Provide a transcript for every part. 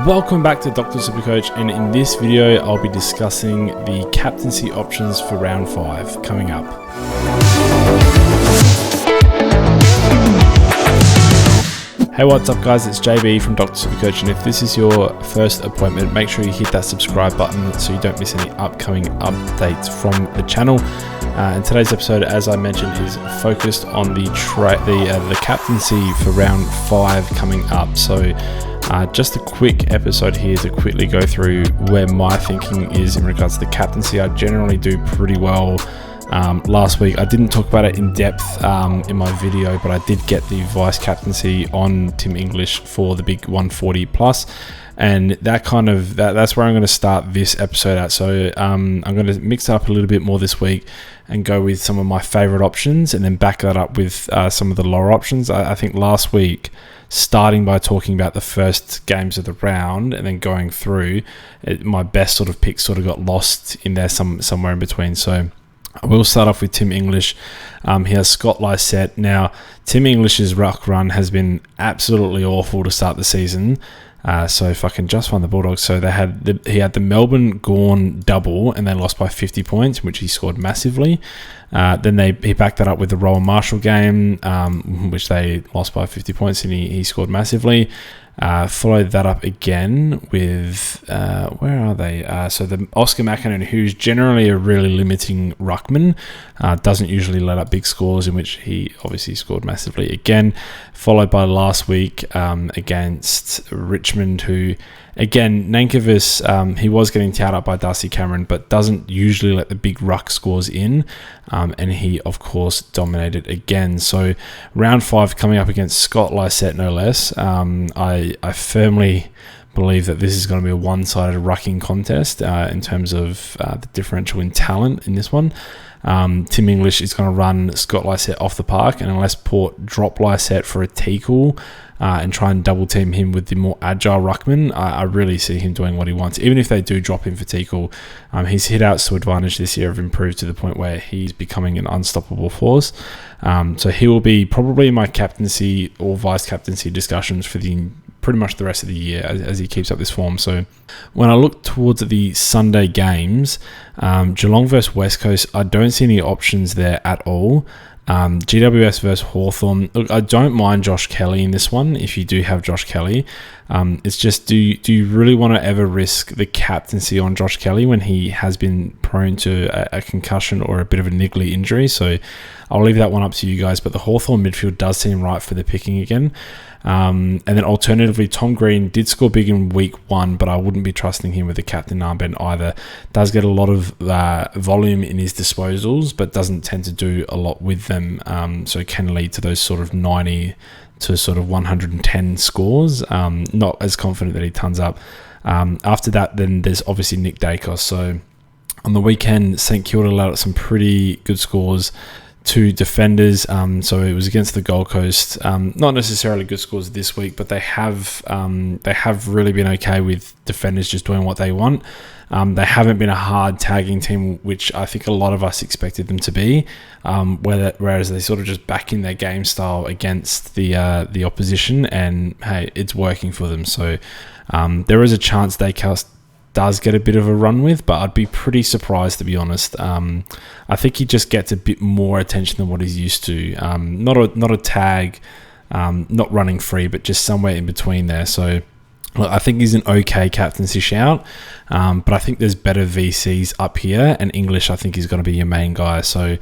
Welcome back to Dr. SuperCoach, and in this video I'll be discussing the captaincy options for round 5 coming up. Hey, what's up guys, it's JB from Dr. SuperCoach, and if this is your first appointment, make sure you hit that subscribe button so you don't miss any upcoming updates from the channel. And today's episode, as I mentioned, is focused on the captaincy for round 5 coming up. So just a quick episode here to quickly go through where my thinking is in regards to the captaincy. I generally do pretty well. Last week I didn't talk about it in depth in my video, but I did get the vice captaincy on Tim English for the big 140 plus, and that's where I'm going to start this episode at. So I'm going to mix it up a little bit more this week and go with some of my favorite options, and then back that up with some of the lower options. I think last week, starting by talking about the first games of the round and then going through it, my best sort of picks sort of got lost in there somewhere in between. So I will start off with Tim English. He has Scott Lycett. Now, Tim English's ruck run has been absolutely awful to start the season. So if I can just find the Bulldogs. So he had the Melbourne Gawn double and they lost by 50 points, in which he scored massively. Then he backed that up with the Rowan Marshall game, which they lost by 50 points, and he scored massively. Followed that up again with where are they? So the Oscar McInerney, who's generally a really limiting ruckman, doesn't usually let up big scores, in which he obviously scored massively again. Followed by last week against Richmond, who again, Nankervis, he was getting towed up by Darcy Cameron, but doesn't usually let the big ruck scores in, and he of course dominated again. So round 5 coming up against Scott Lycett, no less. I firmly believe that this is going to be a one-sided rucking contest in terms of the differential in talent in this one. Tim English is going to run Scott Lycett off the park, and unless Port drop Lycett for a tackle and try and double team him with the more agile ruckman, I really see him doing what he wants. Even if they do drop him for tackle, his hit outs to advantage this year have improved to the point where he's becoming an unstoppable force. So he will be probably in my captaincy or vice captaincy discussions for pretty much the rest of the year as he keeps up this form. So when I look towards the Sunday games, Geelong versus West Coast, I don't see any options there at all. GWS versus Hawthorn. Look, I don't mind Josh Kelly in this one if you do have Josh Kelly. It's just, do you really want to ever risk the captaincy on Josh Kelly when he has been prone to a concussion or a bit of a niggly injury? So I'll leave that one up to you guys, but the Hawthorn midfield does seem right for the picking again. And then alternatively, Tom Green did score big in week 1, but I wouldn't be trusting him with the captain armband either. Does get a lot of volume in his disposals, but doesn't tend to do a lot with them. So it can lead to those sort of 90 to sort of 110 scores. Not as confident that he tons up. After that, then there's obviously Nick Daicos. So on the weekend, St Kilda allowed some pretty good scores to defenders. So it was against the Gold Coast. Not necessarily good scores this week, but they have really been okay with defenders just doing what they want. They haven't been a hard tagging team, which I think a lot of us expected them to be, whereas they sort of just back in their game style against the opposition, and hey, it's working for them. So there is a chance Daicos does get a bit of a run with, but I'd be pretty surprised, to be honest. I think he just gets a bit more attention than what he's used to. Not a tag, not running free, but just somewhere in between there. So look, I think he's an okay captaincy shout, but I think there's better VCs up here, and English I think is going to be your main guy. So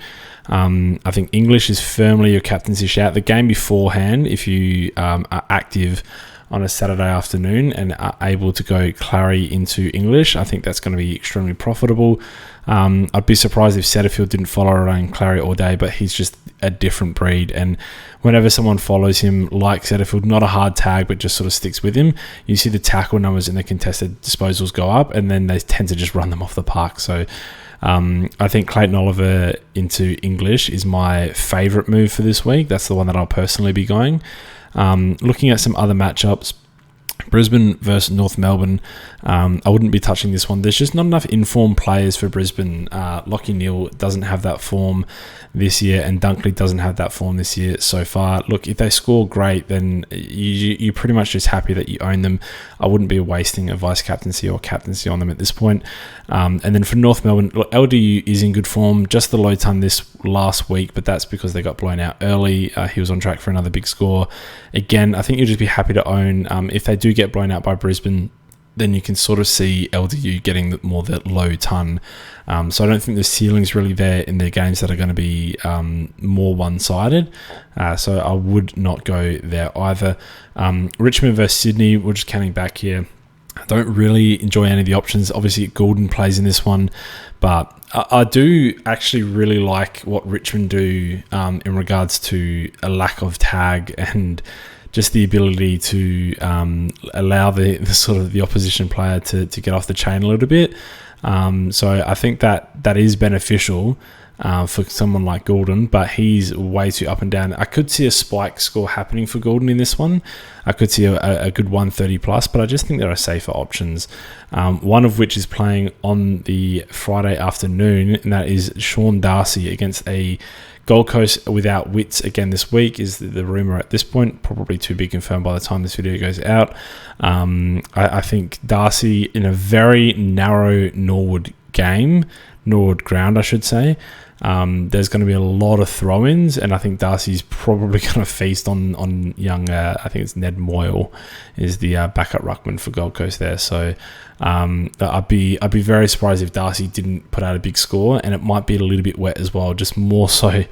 I think English is firmly your captaincy shout. The game beforehand, if you are active on a Saturday afternoon and are able to go Clarry into English, I think that's going to be extremely profitable. I'd be surprised if Setterfield didn't follow around Clarry all day, but he's just a different breed. And whenever someone follows him like Setterfield, not a hard tag, but just sort of sticks with him, you see the tackle numbers and the contested disposals go up, and then they tend to just run them off the park. So I think Clayton Oliver into English is my favourite move for this week. That's the one that I'll personally be going. Looking at some other matchups, Brisbane versus North Melbourne. I wouldn't be touching this one. There's just not enough informed players for Brisbane. Lachie Neale doesn't have that form this year, and Dunkley doesn't have that form this year so far. Look, if they score great, then you're pretty much just happy that you own them. I wouldn't be wasting a vice captaincy or captaincy on them at this point. And then for North Melbourne, look, LDU is in good form. Just the low ton this last week, but that's because they got blown out early. He was on track for another big score. Again, I think you'll just be happy to own. If they do get blown out by Brisbane, then you can sort of see LDU getting the low ton. So I don't think the ceiling's really there in their games that are going to be more one-sided. So I would not go there either. Richmond versus Sydney, we're just counting back here. I don't really enjoy any of the options. Obviously, Goulden plays in this one, but I do actually really like what Richmond do in regards to a lack of tag and just the ability to allow the sort of the opposition player to get off the chain a little bit. So I think that is beneficial for someone like Goulden, but he's way too up and down. I could see a spike score happening for Goulden in this one. I could see a good 130 plus, but I just think there are safer options. One of which is playing on the Friday afternoon, and that is Sean Darcy against a Gold Coast without Witts again this week is the rumour at this point. Probably to be confirmed by the time this video goes out. I think Darcy in a very narrow Norwood ground, I should say. There's going to be a lot of throw-ins, and I think Darcy's probably going to feast on young. I think it's Ned Moyle is the backup ruckman for Gold Coast there. So I'd be very surprised if Darcy didn't put out a big score, and it might be a little bit wet as well. Just more so,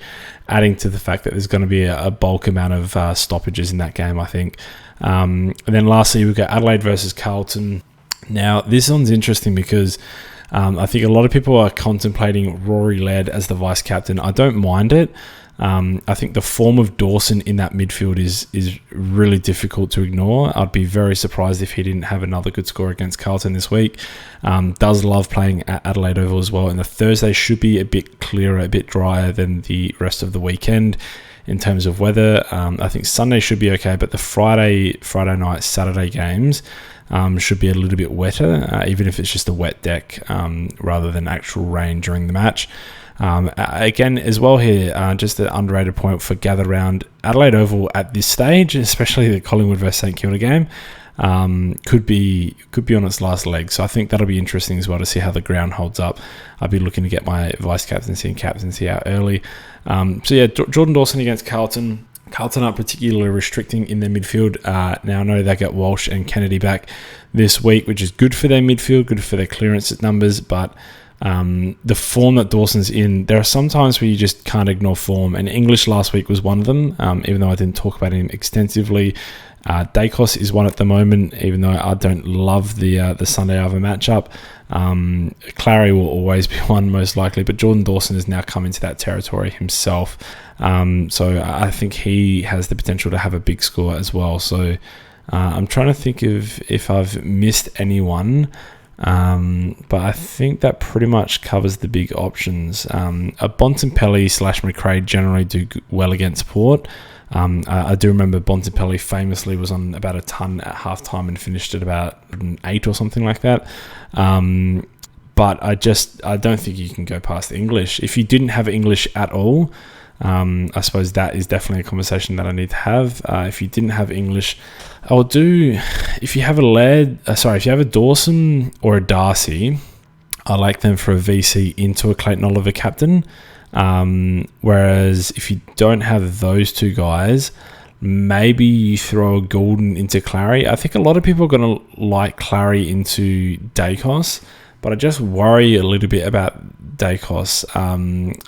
adding to the fact that there's going to be a bulk amount of stoppages in that game, I think. And then lastly, we've got Adelaide versus Carlton. Now this one's interesting because I think a lot of people are contemplating Rory Laird as the vice captain. I don't mind it. I think the form of Dawson in that midfield is really difficult to ignore. I'd be very surprised if he didn't have another good score against Carlton this week. Does love playing at Adelaide Oval as well. And the Thursday should be a bit clearer, a bit drier than the rest of the weekend in terms of weather. I think Sunday should be okay, but the Friday night, Saturday games should be a little bit wetter, even if it's just a wet deck rather than actual rain during the match. Again, as well here, just an underrated point for gather round. Adelaide Oval at this stage, especially the Collingwood versus St Kilda game, could be on its last leg. So I think that'll be interesting as well to see how the ground holds up. I'll be looking to get my vice captaincy and captaincy out early. So yeah, Jordan Dawson against Carlton. Carlton aren't particularly restricting in their midfield. Now I know they get Walsh and Kennedy back this week, which is good for their midfield, good for their clearance numbers, but the form that Dawson's in, there are some times where you just can't ignore form, and English last week was one of them, even though I didn't talk about him extensively. Daicos is one at the moment, even though I don't love the Sunday over matchup. Clarry will always be one most likely, but Jordan Dawson has now come into that territory himself. So I think he has the potential to have a big score as well. So I'm trying to think of if I've missed anyone. But I think that pretty much covers the big options. Bontempelli / McRae generally do well against Port. I do remember Bontempelli famously was on about a ton at halftime and finished at about an 8 or something like that. But I don't think you can go past the English. If you didn't have English at all, I suppose that is definitely a conversation that I need to have. If you didn't have English, if you have a Dawson or a Darcy, I like them for a VC into a Clayton Oliver captain. Whereas if you don't have those two guys, maybe you throw a Goulden into Clarry. I think a lot of people are going to like Clarry into Daicos, but I just worry a little bit about Daicos,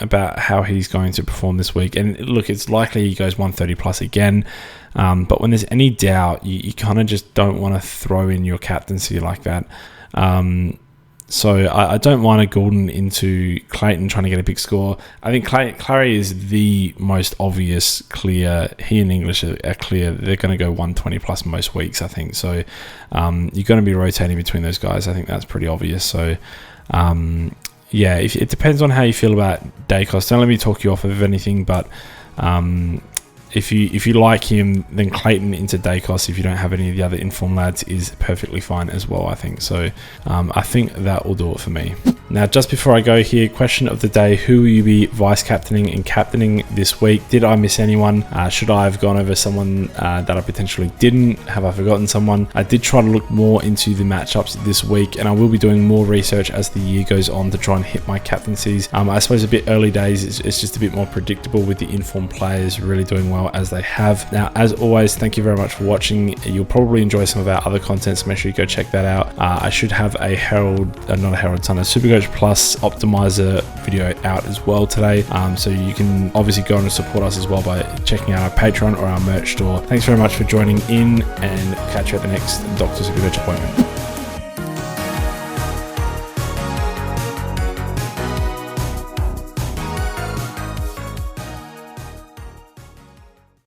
about how he's going to perform this week. And look, it's likely he goes 130 plus again. But when there's any doubt, you kind of just don't want to throw in your captaincy like that. So I don't want a Goulden into Clayton trying to get a big score. I think Clarry is the most obvious clear. He and English are clear. They're going to go 120 plus most weeks, I think. So you're going to be rotating between those guys. I think that's pretty obvious. So yeah, it depends on how you feel about Daicos. Don't let me talk you off of anything, but if you like him, then Clayton into Daicos, if you don't have any of the other informed lads, is perfectly fine as well, I think. So I think that will do it for me. Now, just before I go here, question of the day: who will you be vice captaining and captaining this week? Did I miss anyone? Should I have gone over someone that I potentially didn't? Have I forgotten someone? I did try to look more into the matchups this week, and I will be doing more research as the year goes on to try and hit my captaincies. I suppose a bit early days, it's just a bit more predictable with the informed players really doing well as they have. Now, as always, thank you very much for watching. You'll probably enjoy some of our other content, so make sure you go check that out. I should have a SuperCoach Plus optimizer video out as well today, so you can obviously go and support us as well by checking out our Patreon or our merch store. Thanks very much for joining in, and catch you at the next Dr. SuperCoach appointment.